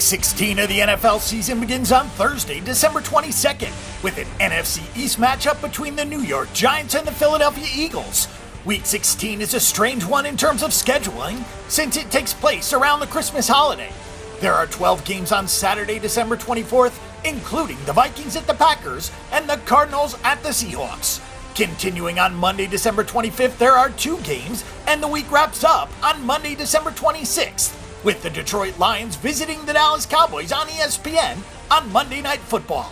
16 of the NFL season begins on Thursday, December 22nd, with an NFC East matchup between the New York Giants and the Philadelphia Eagles. Week 16 is a strange one in terms of scheduling, since it takes place around the Christmas holiday. There are 12 games on Saturday, December 24th, including the Vikings at the Packers and the Cardinals at the Seahawks. Continuing on Monday, December 25th, there are 2 games, and the week wraps up on Monday, December 26th, with the Detroit Lions visiting the Dallas Cowboys on ESPN on Monday Night Football.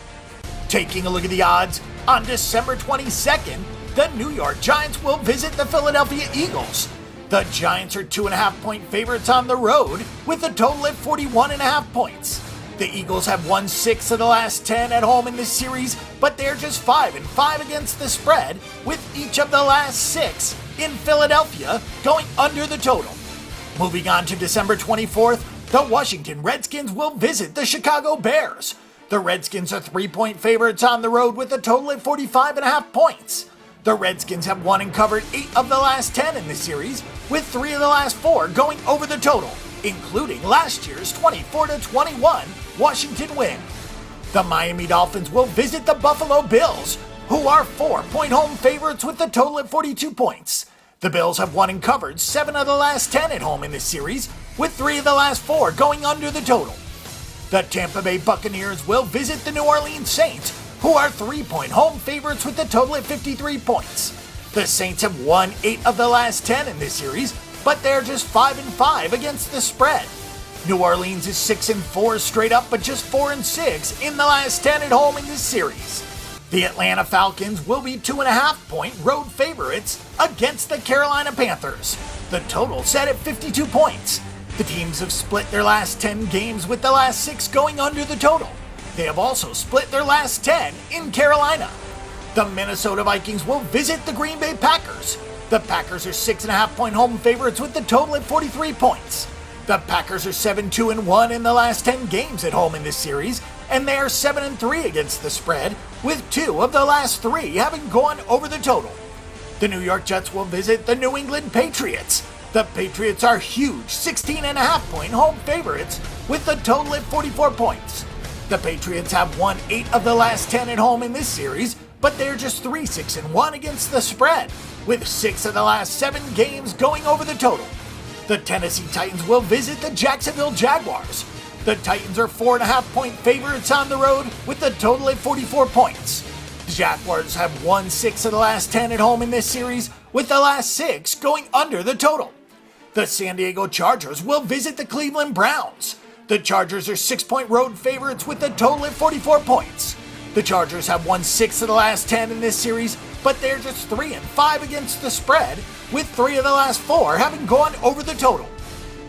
Taking a look at the odds, on December 22nd, the New York Giants will visit the Philadelphia Eagles. The Giants are 2.5-point favorites on the road with a total of 41.5 points. The Eagles have won 6 of the last 10 at home in this series, but they're just 5-5 against the spread, with each of the last 6 in Philadelphia going under the total. Moving on to December 24th, the Washington Redskins will visit the Chicago Bears. The Redskins are 3-point favorites on the road with a total of 45.5 points. The Redskins have won and covered 8 of the last 10 in the series, with 3 of the last 4 going over the total, including last year's 24-21 Washington win. The Miami Dolphins will visit the Buffalo Bills, who are 4-point home favorites with a total of 42 points. The Bills have won and covered 7 of the last 10 at home in this series, with 3 of the last 4 going under the total. The Tampa Bay Buccaneers will visit the New Orleans Saints, who are 3-point home favorites with a total of 53 points. The Saints have won 8 of the last 10 in this series, but they're just 5-5 against the spread. New Orleans is 6-4 straight up, but just 4-6 in the last 10 at home in this series. The Atlanta Falcons will be 2.5-point road favorites against the Carolina Panthers. The total set at 52 points. The teams have split their last 10 games, with the last 6 going under the total. They have also split their last 10 in Carolina. The Minnesota Vikings will visit the Green Bay Packers. The Packers are 6.5-point home favorites with the total at 43 points. The Packers are 7-2-1 in the last 10 games at home in this series, and they are 7-3 against the spread, with 2 of the last 3 having gone over the total. The New York Jets will visit the New England Patriots. The Patriots are huge 16.5-point home favorites with a total at 44 points. The Patriots have won 8 of the last 10 at home in this series, but they're just 3-6-1 against the spread, with 6 of the last 7 games going over the total. The Tennessee Titans will visit the Jacksonville Jaguars. The Titans are 4.5-point favorites on the road with a total of 44 points. The Jaguars have won 6 of the last 10 at home in this series, with the last 6 going under the total. The San Diego Chargers will visit the Cleveland Browns. The Chargers are 6-point road favorites with a total of 44 points. The Chargers have won 6 of the last 10 in this series, but they're just 3-5 against the spread, with 3 of the last 4 having gone over the total.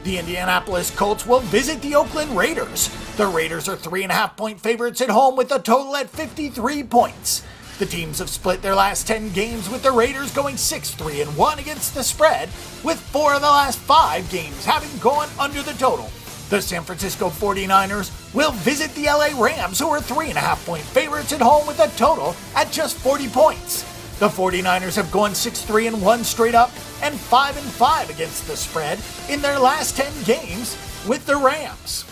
The Indianapolis Colts will visit the Oakland Raiders. The Raiders are 3.5-point favorites at home with a total at 53 points. The teams have split their last 10 games, with the Raiders going 6-3-1 against the spread, with 4 of the last 5 games having gone under the total. The San Francisco 49ers will visit the LA Rams, who are 3.5-point favorites at home with a total at just 40 points. The 49ers have gone 6-3-1 straight up and 5-5 against the spread in their last 10 games with the Rams.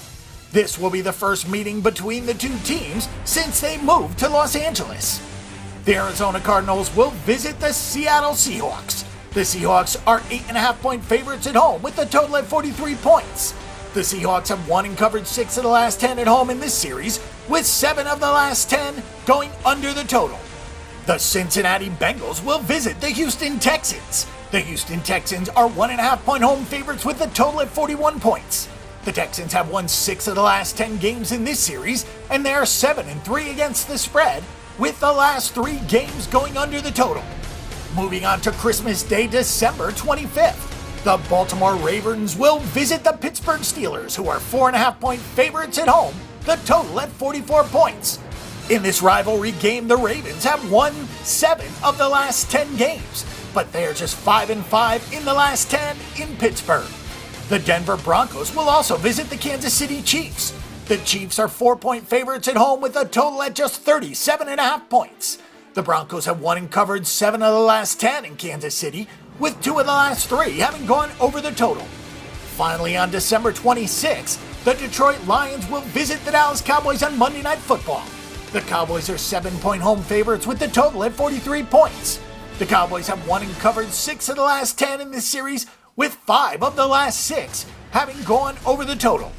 This will be the first meeting between the two teams since they moved to Los Angeles. The Arizona Cardinals will visit the Seattle Seahawks. The Seahawks are 8.5-point favorites at home with a total of 43 points. The Seahawks have won and covered 6 of the last 10 at home in this series, with 7 of the last 10 going under the total. The Cincinnati Bengals will visit the Houston Texans. The Houston Texans are 1.5-point home favorites with a total of 41 points. The Texans have won 6 of the last 10 games in this series, and they are 7-3 against the spread, with the last 3 games going under the total. Moving on to Christmas Day, December 25th. The Baltimore Ravens will visit the Pittsburgh Steelers, who are 4.5-point favorites at home, the total at 44 points. In this rivalry game, the Ravens have won 7 of the last 10 games, but they are just 5-5 in the last 10 in Pittsburgh. The Denver Broncos will also visit the Kansas City Chiefs. The Chiefs are 4-point favorites at home with a total at just 37.5 points. The Broncos have won and covered 7 of the last 10 in Kansas City, with 2 of the last 3 having gone over the total. Finally, on December 26th, The Detroit Lions will visit the Dallas Cowboys on Monday Night Football. The Cowboys are 7-point home favorites with the total at 43 points. The Cowboys have won and covered 6 of the last 10 in this series, with 5 of the last 6 having gone over the total.